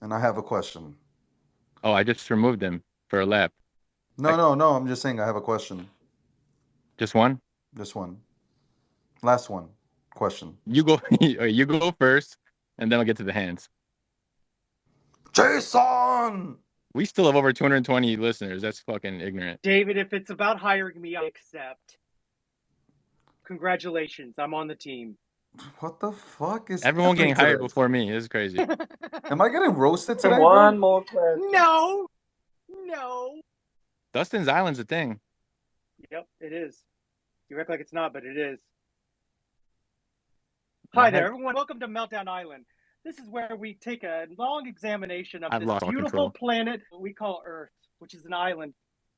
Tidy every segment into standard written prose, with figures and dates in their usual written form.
and I have a question. Oh, I just removed him for a lap. No, Like, no, no. I'm just saying I have a question. just one? This one, last one, question. You go you go first, and then I'll get to the hands. Jason. We still have over 220 listeners. That's fucking ignorant. David, if it's about hiring me, I accept. Congratulations, I'm on the team. What the fuck is Everyone happening getting hired today? before me. This is crazy. Am I getting roasted And today, one bro? more question. No, no. Dustin's Island's a thing. Yep, it is. You act like it's not, but it is. And I Hi there, had everyone. Welcome to Meltdown Island. This is where we take a long examination of I've this lost all beautiful control. planet we call Earth, which is an island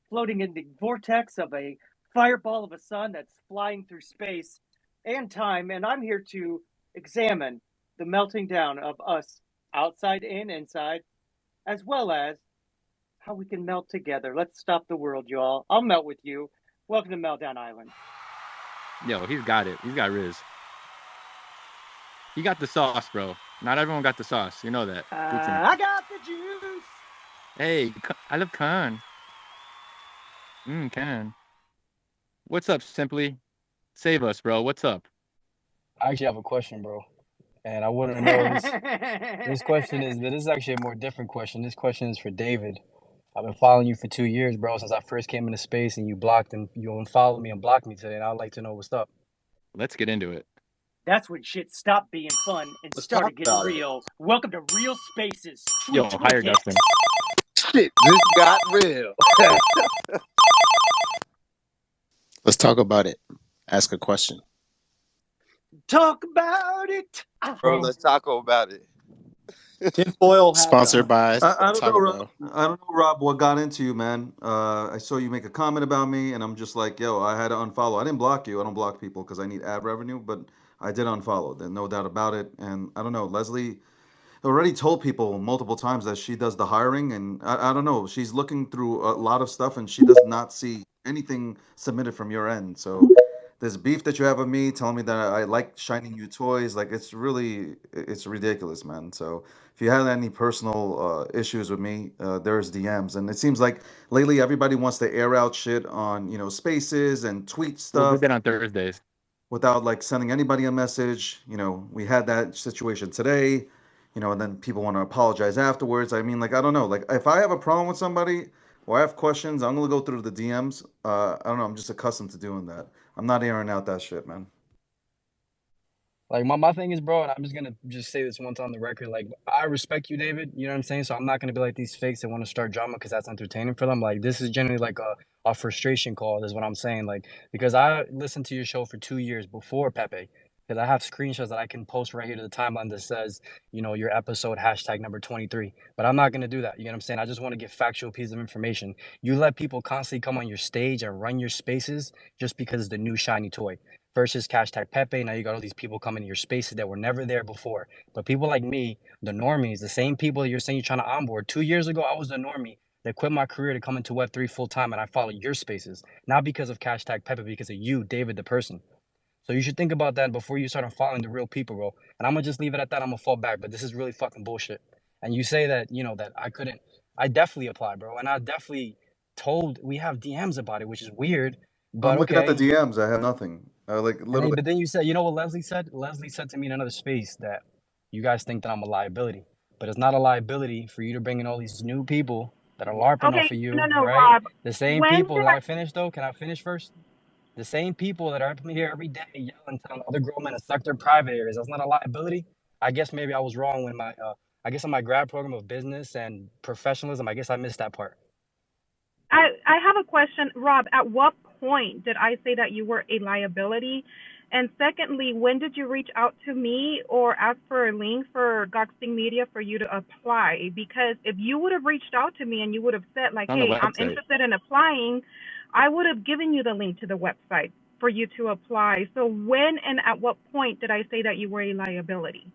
floating in the vortex of a fireball of a sun that's flying through space and time. And I'm here to examine the melting down of us outside and inside, as well as how we can melt together. Let's stop the world, y'all. I'll melt with you. Welcome to Meltdown Island. Yo, he's got it. He's got Riz. He got the sauce, bro. Not everyone got the sauce. You know that. Poutine. I got the juice. Hey, I love Khan. Khan. What's up, Simply? Save us, bro. What's up? I actually have a question, bro. And I want to know this question is, but this is actually a more different question. This question is for David. I've been following you for 2 years, bro, since I first came into space and you unfollowed me and blocked me today, and I'd like to know what's up. Let's get into it. That's when shit stopped being fun and Let's started talk getting about it. real. Welcome to Real Spaces. Yo, Tweet, hire tweet it. Dustin. Shit, this got real. Let's talk about it. Ask a question. Talk about it. Bro, let's talk about it. Tinfoil hat Sponsored guy. by I don't know, Taco Rob. Bell. I don't know, Rob. What got into you, man? I saw you make a comment about me, and I'm just like, yo, I had to unfollow. I didn't block you. I don't block people because I need ad revenue, but I did unfollow. There's no doubt about it. And I don't know, Leslie already told people multiple times that she does the hiring, and I don't know. She's looking through a lot of stuff, and she does not see anything submitted from your end. So this beef that you have with me, telling me that I like shining you toys, like it's ridiculous, man. So if you have any personal issues with me, there's DMs, and it seems like lately everybody wants to air out shit on spaces and tweet We'll do stuff that on Thursdays. without like sending anybody a message. We had that situation today, and then people want to apologize afterwards. I mean, like, I don't know. Like, if I have a problem with somebody or I have questions, I'm gonna go through the DMs. I don't know. I'm just accustomed to doing that. I'm not airing out that shit, man. Like my thing is, bro, and I'm just gonna just say this once on the record. Like I respect you, David. You know what I'm saying? So I'm not gonna be like these fakes that want to start drama because that's entertaining for them. Like this is generally like a frustration call, is what I'm saying. Like because I listened to your show for 2 years before Pepe. Because I have screenshots that I can post right here to the timeline that says, your episode hashtag number 23. But I'm not gonna do that. You know what I'm saying? I just want to get factual piece of information. You let people constantly come on your stage and run your spaces just because it's the new shiny toy versus hashtag Pepe. Now you got all these people coming to your spaces that were never there before. But people like me, the normies, the same people you're saying you're trying to onboard. 2 years ago, I was a normie that quit my career to come into Web3 full time, and I follow your spaces, not because of hashtag Pepe, because of you, David, the person. So you should think about that before you start following the real people, bro. And I'm gonna just leave it at that. I'm gonna fall back, but this is really fucking bullshit. And you say that that I couldn't. I definitely applied, bro, and I definitely told we have DMs about it, which is weird, I'm but looking at the okay. DMs. I have nothing. Like And then, literally. but then you said, you know what Leslie said? Leslie said to me in another space that you guys think that I'm a liability, but it's not a liability for you to bring in all these new people that are LARPing Okay, off of no, you, no, right? Rob. The same When people. did Can I finish though? Can I finish first? The same people that are up here every day yelling, telling other grown men to suck their private areas. That's not a liability. I guess maybe I was wrong when I guess on my grad program of business and professionalism, I guess I missed that part. I have a question, Rob? At what point did I say that you were a liability? And secondly, when did you reach out to me or ask for a link for Goxing Media for you to apply? Because if you would have reached out to me and you would have said like, On the "Hey, I'm website. interested in applying," I would have given you the link to the website for you to apply. So when and at what point did I say that you were a liability?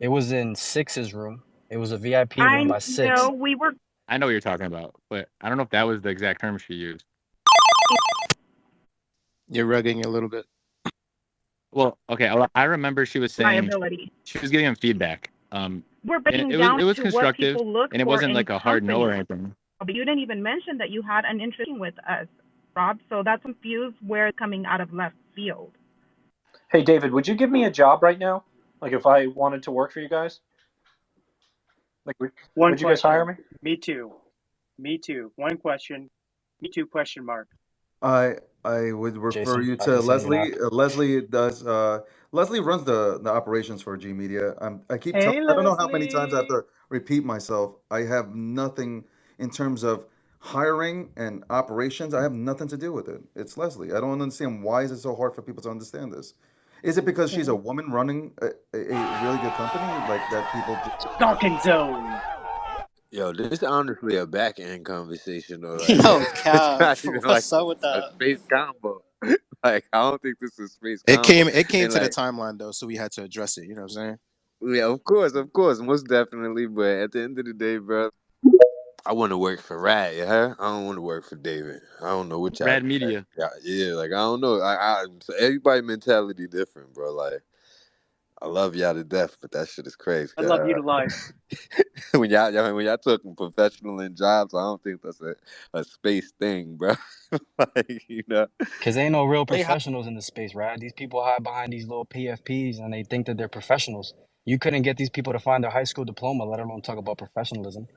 It was in Six's room. It was a VIP room I by know Six. we were. I know what you're talking about, but I don't know if that was the exact term she used. You're rugging a little bit. Well, okay. I remember she was saying Liability. she was giving him feedback. We're And breaking it was down it was to what constructive, people look and it for wasn't in like a hard no or companies. anything. But you didn't even mention that you had an interest with us, Rob. So that's confused where it's coming out of left field. Hey, David, would you give me a job right now? Like if I wanted to work for you guys? Like, One would you guys hire question. me? Me too. One question. Me too, question mark. I I would refer Jason, you I to didn't say you're not. Leslie. Leslie does. Leslie runs the operations for G Media. I keep telling. Hey, I don't know how many times I have Leslie. to repeat myself. I have nothing in terms of hiring and operations. I have nothing to do with it. It's Leslie. I don't understand why is it so hard for people to understand this. Is it because she's a woman running a really good company like that? People just Talking Zone. Yo, this is honestly a back end conversation though. Like, Yo, it's Cap, not even like what's up with a that? space combo. Like, I don't think this is space It combo. came And to the like, timeline though, so we had to address it. You know what I'm saying? yeah, of course, most definitely. But at the end of the day, bro, I want to work for Rad. Yeah, I don't want to work for David. I don't know what y'all. Rad Media. Yeah, like I don't know. So everybody mentality different, bro. Like, I love y'all to death, but that shit is crazy. I love you to life. When y'all talking professional in jobs, I don't think that's a space thing, bro. Like, you know. Because ain't no real They professionals in this space, right? These people hide behind these little PFPs and they think that they're professionals. You couldn't get these people to find their high school diploma, let alone talk about professionalism.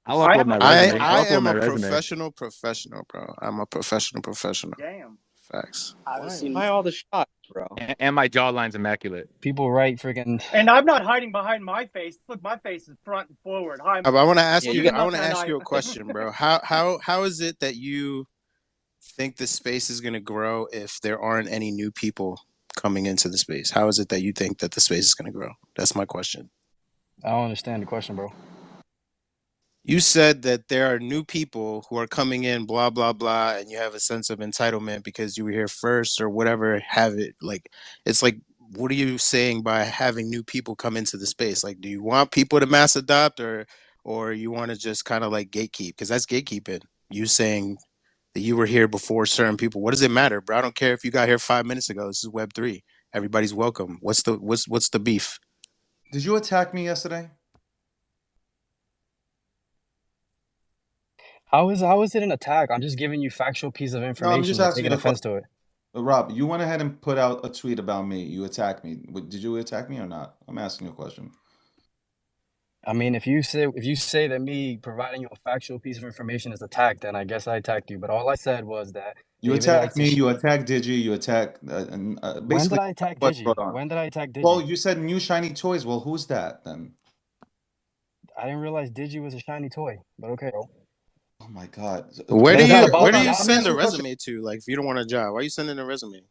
I'll I upload have a my I resume. question. I I'll upload am my a resume. professional, bro. I'm a professional. Damn. Facts. I haven't seen. Why all the shots, bro? And my jawline's immaculate. People write freaking. And I'm not hiding behind my face. Look, my face is front and forward. Hi, I want to Yeah, ask you you. got. I Long want to Time ask you a Island. question, bro. How is it that you think the space is going to grow if there aren't any new people coming into the space? How is it that you think that the space is going to grow? That's my question. I don't understand the question, bro. You said that there are new people who are coming in, blah blah blah, and you have a sense of entitlement because you were here first or whatever. Have it like it's like, what are you saying by having new people come into the space? Like, do you want people to mass adopt, or you want to just kind of like gatekeep? Because that's gatekeeping. You saying that you were here before certain people. What does it matter, bro? I don't care if you got here 5 minutes ago. This is Web3. Everybody's welcome. What's the beef? did you attack me yesterday? How is it an attack? I'm just giving you factual piece of No, I'm information. just You're asking taking you a offense question. to it. Rob, you went ahead and put out a tweet about me. You attacked me. Did you attack me or not? I'm asking you a question. I mean, if you say that me providing you a factual piece of information is attack, then I guess I attacked you. But all I said was that You David attacked likes to. me. You attacked Digi. You attacked When did basically I attack what's Digi? going on. When did I attack Well, Digi? you said new shiny toys. Well, who's that then? I didn't realize Digi was a shiny toy. But okay, bro. Oh my God. Where But do it's not you about where the do Hold on. you Let me job. send ask a you a question. resume to? Like, if you don't want a job, why are you sending a resume?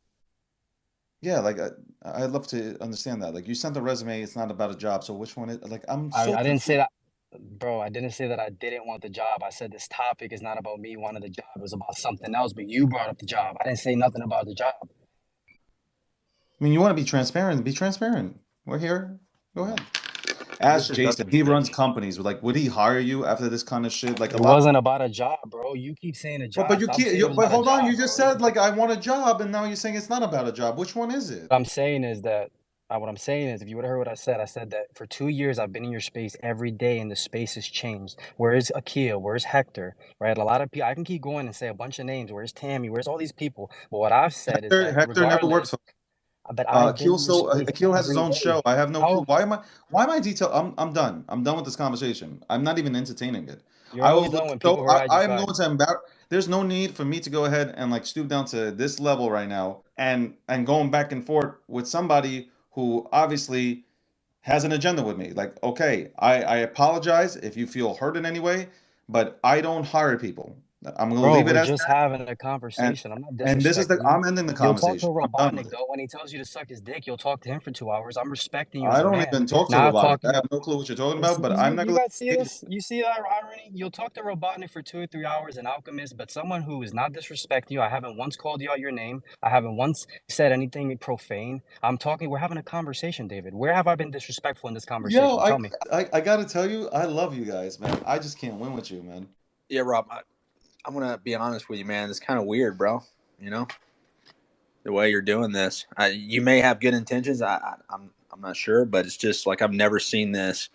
Yeah, like I'd love to understand that. Like you sent the resume. It's not about a job. So which one is? Like I'm so I didn't say confused. that, bro. I didn't say that I didn't want the job. I said this topic is not about me wanting the job. It was about something else. But you brought up the job. I didn't say nothing about the job. I mean, you want to be transparent. Be transparent. We're here. Go ahead. This Ask shit Jason. doesn't He make runs companies. Like, would he hire you after this kind of shit? Like a It lot. wasn't about a job, bro. You keep saying a But job. you Stop can't. saying it was But about a hold on. You job, just bro. said like I want a job, and now you're saying it's not about a job. Which one is it? What I'm saying is that what I'm saying is, if you would have heard what I said that for 2 years I've been in your space every day, and the space has changed. Where's Akil? Where's Hector? Right? A lot of people. I can keep going and say a bunch of names. Where's Tammy? Where's all these people? But what I've said is Hector. that Hector never works regardless, for. but I've been Akil in your still. space Akil has his every own day. show. I have no clue. How Why am I detailed? I'm done. I'm done with this conversation. I'm not even entertaining it. you're I will always look done when so. people provide you I am facts. going to embarrass. There's no need for me to go ahead and like stoop down to this level right now and going back and forth with somebody who obviously has an agenda with me. Like, okay, I apologize if you feel hurt in any way, but I don't hire people. I'm gonna Bro, leave it we're as just that. having a And conversation. I'm not and this is the disrespecting you. I'm ending the You'll talk to conversation. I'm done with Robotnik it. though when he tells you to suck his dick. You'll talk to him for 2 hours. I'm respecting you as I a don't man. even talk to Now Robotic. I talking. have no clue what you're talking It's, about, but I'm not you gonna guys see let this? You see that irony? You'll talk to Robotnik for 2 or 3 hours, an alchemist, but someone who is not disrespecting you. I haven't once called you out your name. I haven't once said anything profane. I'm talking. We're having a conversation, David. Where have I been disrespectful in this Yo, conversation? Tell me. I gotta tell you, I love you guys, man. I just can't win with you, man. Yeah, Rob. I'm gonna be honest with you, man. It's kind of weird, bro. You know the way you're doing this. You may have good intentions. I'm I'm not sure, but it's just like I've never seen this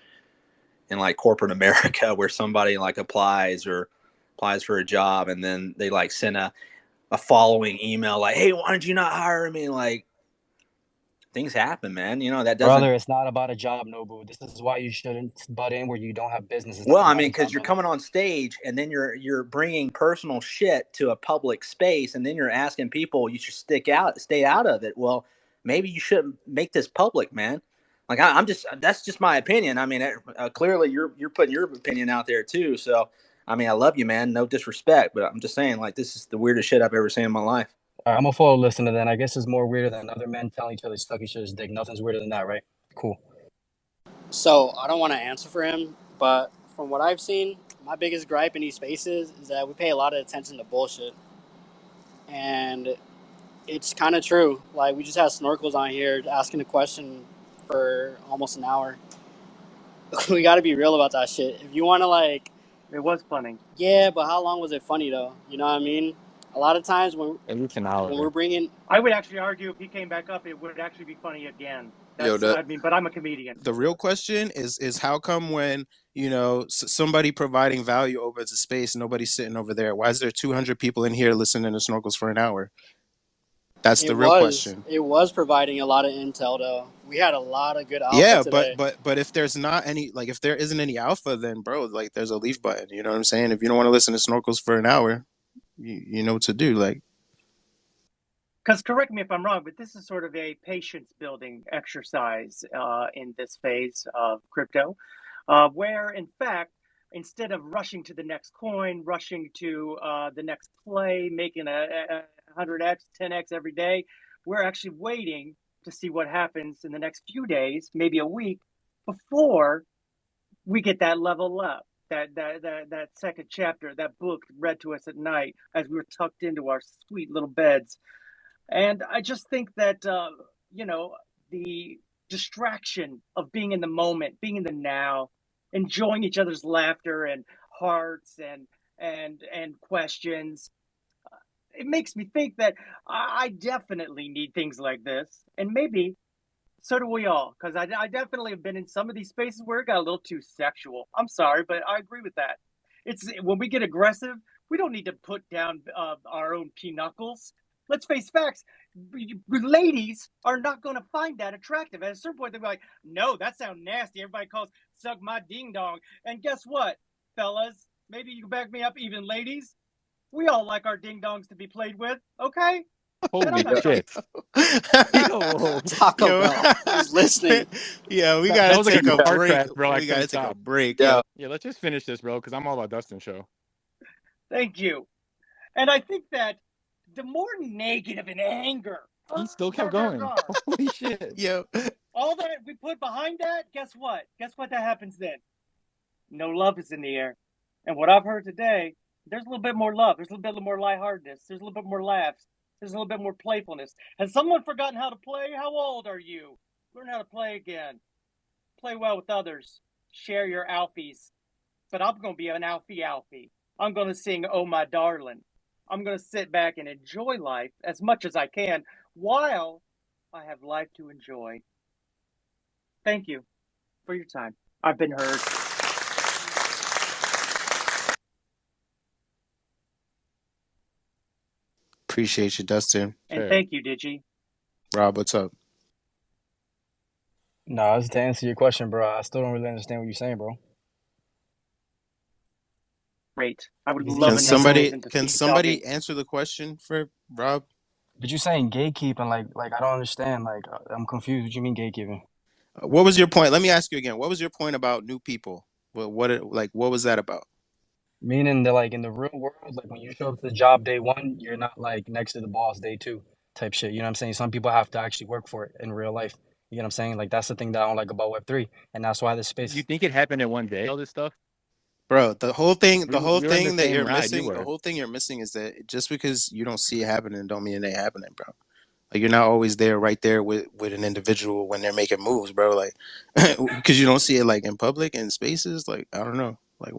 in like corporate America where somebody like applies for a job and then they like send a following email like, hey, why did you not hire me? Like, things happen, man. You know, that doesn't. Brother, it's not about a job, Nobu. This is why you shouldn't butt in where you don't have business. It's Well, not I about mean, a because job, you're brother. coming on stage and then you're bringing personal shit to a public space, and then you're asking people you should stay out of it. Well, maybe you shouldn't make this public, man. Like I'm just that's just my opinion. I mean, clearly you're putting your opinion out there too. So, I mean, I love you, man. No disrespect, but I'm just saying, like, this is the weirdest shit I've ever seen in my life. All right, I'm a follow listener then. I guess it's more weirder than other men telling each other to suck each other's dick. Nothing's weirder than that, right? Cool. So I don't want to answer for him, but from what I've seen, my biggest gripe in these spaces is that we pay a lot of attention to bullshit. And it's kind of true. Like, we just had snorkels on here asking a question for almost an hour. We got to be real about that shit. If you want to, like... It was funny. Yeah, but how long was it funny, though? You know what I mean? A lot of times when we're bringing... I would actually argue if he came back up, it would actually be funny again. I mean, but I'm a comedian. The real question is how come when, you know, somebody providing value opens a space, nobody's sitting over there? Why is there 200 people in here listening to Snorkels for an hour? That's the real question. It was providing a lot of intel, though. We had a lot of good alpha today. But if there's not any, like, if there isn't any alpha, then, bro, like, there's a leave button. You know what I'm saying? If you don't want to listen to Snorkels for an hour, you know what to do. Like, because correct me if I'm wrong, but this is sort of a patience-building exercise in this phase of crypto, where, in fact, instead of rushing to the next coin, rushing to the next play, making a 100x, 10x every day, we're actually waiting to see what happens in the next few days, maybe a week, before we get that level up. That second chapter, that book read to us at night as we were tucked into our sweet little beds. And I just think that, you know, the distraction of being in the moment, being in the now, enjoying each other's laughter and hearts and questions, it makes me think that I definitely need things like this. And maybe so do we all, because I definitely have been in some of these spaces where it got a little too sexual. I'm sorry, but I agree with that. It's when we get aggressive, we don't need to put down our own knuckles. Let's face facts. Ladies are not going to find that attractive. At a certain point, they'll be like, no, that sounds nasty. Everybody calls suck my ding dong. And guess what, fellas? Maybe you can back me up, even ladies. We all like our ding dongs to be played with, okay? Holy shit. Taco Bell is listening. Yeah, we got to take a break. Bro, we got to take a break. Yeah, let's just finish this, bro, because I'm all about Dustin's show. Thank you. And I think that the more negative and anger. He still kept going. Holy shit. Yo. All that we put behind that, guess what? Guess what that happens then? No love is in the air. And what I've heard today, there's a little bit more love. There's a little bit more lightheartedness. There's a little bit more laughs. There's a little bit more playfulness. Has someone forgotten how to play? How old are you? Learn how to play again. Play well with others. Share your alfies. But I'm going to be an alfie. I'm going to sing Oh My Darling. I'm going to sit back and enjoy life as much as I can while I have life to enjoy. Thank you for your time. I've been heard. Appreciate you, Dustin. And thank you, Digi. Rob, what's up? No, to answer your question, bro, I still don't really understand what you're saying, bro. Great. I would love Can somebody answer the question for Rob? But you're saying gatekeeping, like I don't understand. Like, I'm confused. What you mean gatekeeping? What was your point? Let me ask you again. What was your point about new people? What was that about? Meaning that, like, in the real world, like, when you show up to the job day one, you're not, like, next to the boss day two type shit. You know what I'm saying? Some people have to actually work for it in real life. You know what I'm saying? Like, that's the thing that I don't like about Web3. And that's why this space... You think it happened in one day, all this stuff? Bro, the whole thing you're missing is that just because you don't see it happening don't mean it ain't happening, bro. Like, you're not always right there with an individual when they're making moves, bro. Like, because you don't see it, like, in public, in spaces. Like, I don't know. Like,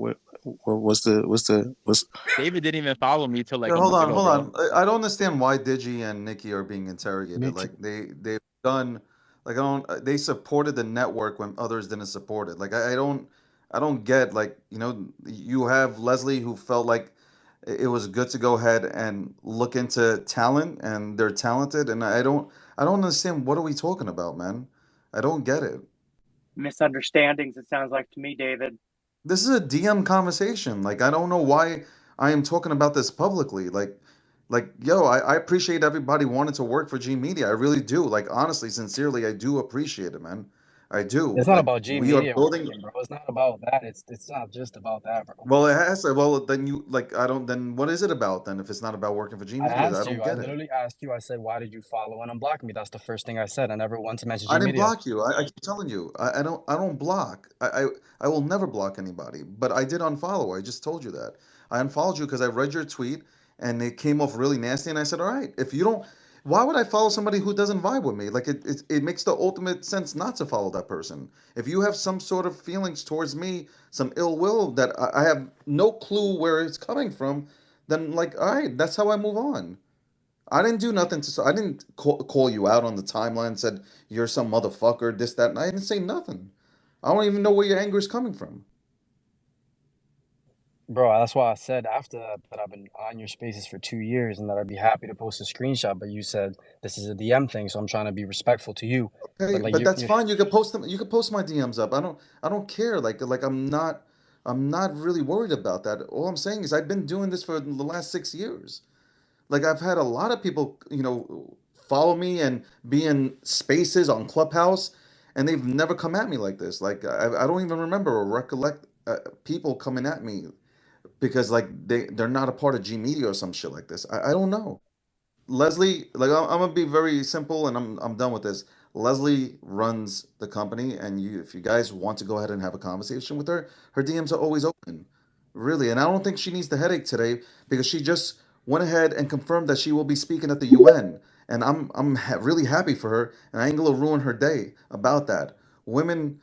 what's David didn't even follow me till, like, hold on. I don't understand why Digi and Nikki are being interrogated. Like, they've done Like I don't. They supported the network when others didn't support it. Like I don't get like you have Leslie who felt like it was good to go ahead and look into talent and they're talented and I don't understand what are we talking about, man. I don't get it. Misunderstandings, it sounds like to me, David. This is a DM conversation. Like I don't know why I am talking about this publicly. Like yo, I appreciate everybody wanting to work for G Media. I really do. Like honestly, sincerely, I do appreciate it, man. I do. It's not Like about G we are Media building. working, bro. It's not about that. It's not just about that, bro. Well, it has to. Well, then you like I don't. Then what is it about then? If it's not about working for G I Media, I asked don't you. I get it. literally asked you. I said, "Why did you follow and unblock me?" That's the first thing I said. I never once mentioned I G didn't Media. block you. I keep telling you. I don't block. I will never block anybody. But I did unfollow. I just told you that. I unfollowed you because I read your tweet and it came off really nasty. And I said, all right, if you don't, why would I follow somebody who doesn't vibe with me? Like it makes the ultimate sense not to follow that person. If you have some sort of feelings towards me, some ill will that I have no clue where it's coming from, then like, all right, that's how I move on. I didn't do nothing to. I didn't call you out on the timeline. And said you're some motherfucker. This, that, and I didn't say nothing. I don't even know where your anger is coming from. Bro, that's why I said after that I've been on your spaces for 2 years and that I'd be happy to post a screenshot. But you said this is a DM thing, so I'm trying to be respectful to you. But Okay, like but that's you fine. You can post them. You can post my DMs up. I don't care. Like I'm not really worried about that. All I'm saying is I've been doing this for the last 6 years. Like I've had a lot of people, follow me and be in spaces on Clubhouse, and they've never come at me like this. Like I don't even remember or recollect people coming at me because like they're not a part of G Media or some shit like this. I don't know. Leslie, like I'm gonna be very simple, and I'm done with this. Leslie runs the company, and if you guys want to go ahead and have a conversation with her, her DMs are always open, really. And I don't think she needs the headache today because she just went ahead and confirmed that she will be speaking at the UN, and really happy for her, and I ain't gonna ruin her day about that. Women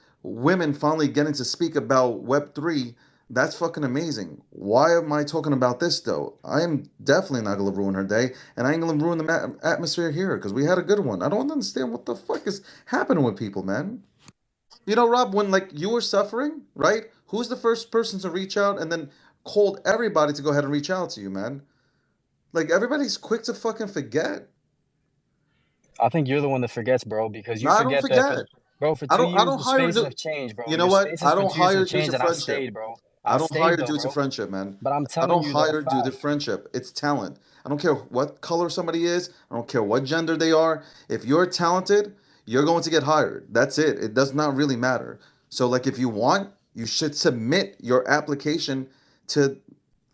finally getting to speak about Web3. That's fucking amazing. Why am I talking about this though? I am definitely not gonna ruin her day, and I ain't gonna ruin the atmosphere here because we had a good one. I don't understand what the fuck is happening with people, man. Rob, when like you were suffering, right? Who's the first person to reach out and then called everybody to go ahead and reach out to you, man? Like everybody's quick to fucking forget. I think you're the one that forgets, bro, because you No, I don't forget that forget. bro, for 2 years I don't the hire. spaces have changed, bro. You know Your what? spaces I for don't 2 years have hire due changed to and I friendship. stayed, bro. I I don't hire stayed though, due to bro. friendship, man. But I'm I telling don't you the hire due to fact. friendship. It's talent. I don't care what color somebody is. I don't care what gender they are. If you're talented, you're going to get hired. That's it. It does not really matter. So, like, if you want, you should submit your application to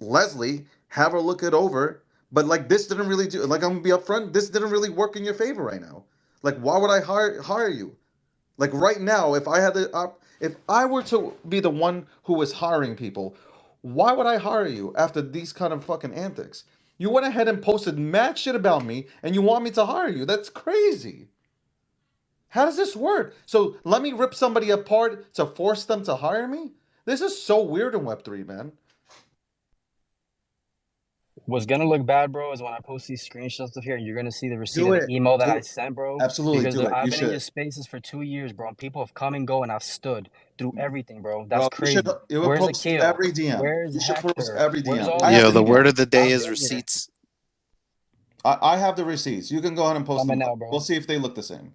Leslie, have her look it over. But like, this didn't really do. Like, I'm gonna be upfront. This didn't really work in your favor right now. Like, why would I hire you? Like right now, if I were to be the one who was hiring people, why would I hire you after these kind of fucking antics? You went ahead and posted mad shit about me, and you want me to hire you? That's crazy. How does this work? So let me rip somebody apart to force them to hire me? This is so weird in Web3, man. What's gonna look bad, bro, is when I post these screenshots of here, and you're gonna see the receipt Do of the it. email that Do I it. sent, bro. Absolutely Because do it. I've You been in your should. spaces for 2 years, bro, and people have come and go, and I've stood through everything, bro. That's Well, you should. crazy. You would Where's post Akil? every DM. Where's You should post Hector? every Where's DM. all I these have Yo, the the people? word email. of the day I've is been here. receipts. I have the receipts. You can go ahead and post Coming them. now, bro. We'll see if they look the same.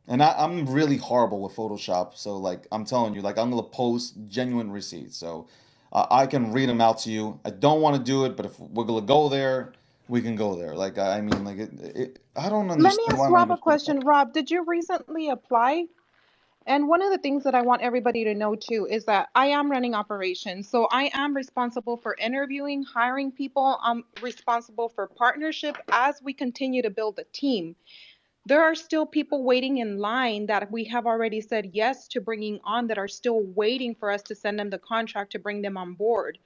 And I'm really horrible with Photoshop, so like I'm telling you, like I'm gonna post genuine receipts, so I can read them out to you. I don't want to do it, but if we're gonna go there, we can go there. Like I mean, like I don't Let me understand why ask am I Rob even a talking about question. Rob, did you recently apply? And one of the things that I want everybody to know too is that I am running operations. So I am responsible for interviewing, hiring people. I'm responsible for partnership as we continue to build a team. There are still people waiting in line that we have already said yes to bringing on that are still waiting for us to send them the contract to bring them on board.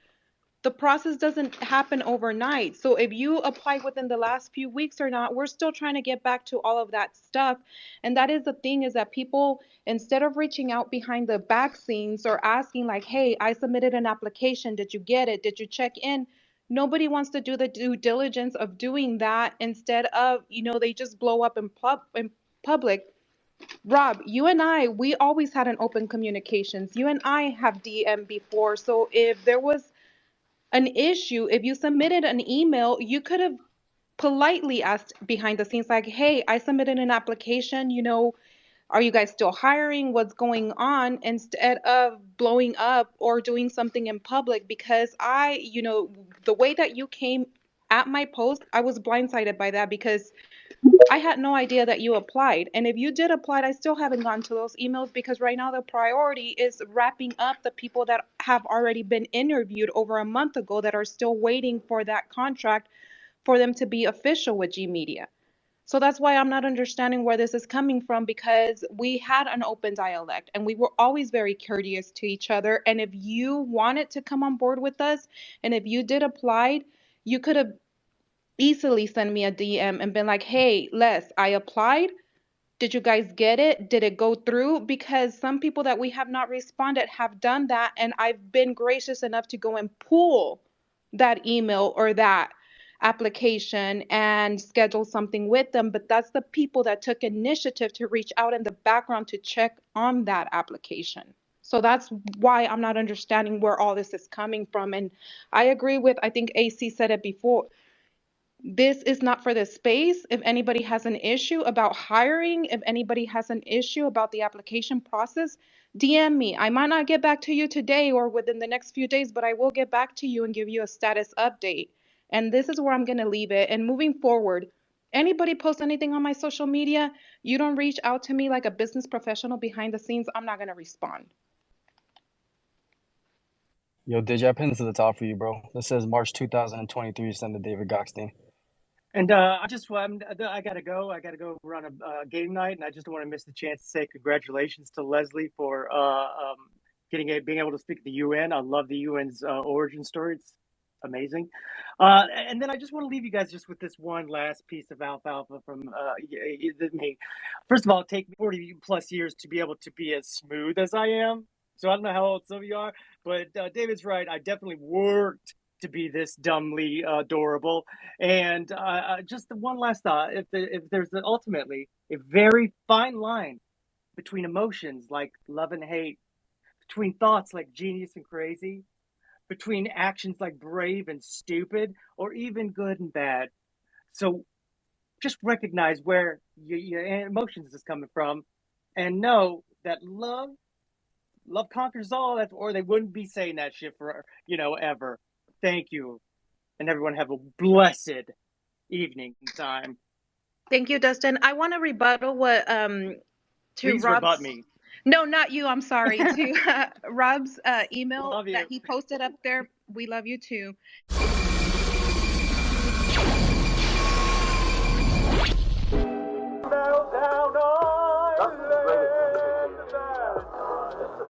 The process doesn't happen overnight. So if you apply within the last few weeks or not, we're still trying to get back to all of that stuff. And that is the thing, is that people, instead of reaching out behind the back scenes or asking like, hey, I submitted an application, did you get it, did you check in, nobody wants to do the due diligence of doing that. Instead of, they just blow up in public. Rob, you and I, we always had an open communications. You and I have DM before. So if there was an issue, if you submitted an email, you could have politely asked behind the scenes, like, hey, I submitted an application, are you guys still hiring? What's going on? Instead of blowing up or doing something in public, because the way that you came at my post, I was blindsided by that because I had no idea that you applied. And if you did apply, I still haven't gotten to those emails because right now the priority is wrapping up the people that have already been interviewed over a month ago that are still waiting for that contract for them to be official with G Media. So that's why I'm not understanding where this is coming from, because we had an open dialect and we were always very courteous to each other. And if you wanted to come on board with us and if you did apply, you could have easily sent me a DM and been like, hey, Les, I applied. Did you guys get it? Did it go through? Because some people that we have not responded have done that. And I've been gracious enough to go and pull that email or that application and schedule something with them. But that's the people that took initiative to reach out in the background to check on that application. So that's why I'm not understanding where all this is coming from. And I agree with, I think AC said it before, this is not for this space. If anybody has an issue about hiring, if anybody has an issue about the application process, DM me. I might not get back to you today or within the next few days, but I will get back to you and give you a status update. And this is where I'm going to leave it. And moving forward, anybody post anything on my social media, you don't reach out to me like a business professional behind the scenes, I'm not going to respond. Yo, Digi, I pinned it to the top for you, bro. This says March 2023, sent to David Goxstein. And I gotta go. I gotta go run a game night, and I just don't want to miss the chance to say congratulations to Leslie for being able to speak at the UN. I love the UN's origin story. It's amazing. And then I just want to leave you guys just with this one last piece of alfalfa from me. First of all, it takes me 40 plus years to be able to be as smooth as I am. So I don't know how old some of you are, but David's right. I definitely worked to be this dumbly adorable. And just the one last thought: if there's ultimately a very fine line between emotions like love and hate, between thoughts like genius and crazy, between actions like brave and stupid, or even good and bad. So just recognize where your emotions is coming from, and know that love conquers all. That, or they wouldn't be saying that shit for ever. Thank you, and everyone have a blessed evening time. Thank you, Dustin. I want to rebuttal what Please Rob's. rebut me. No, not you. I'm sorry. To Rob's email Love you. that he posted up there. We love you too.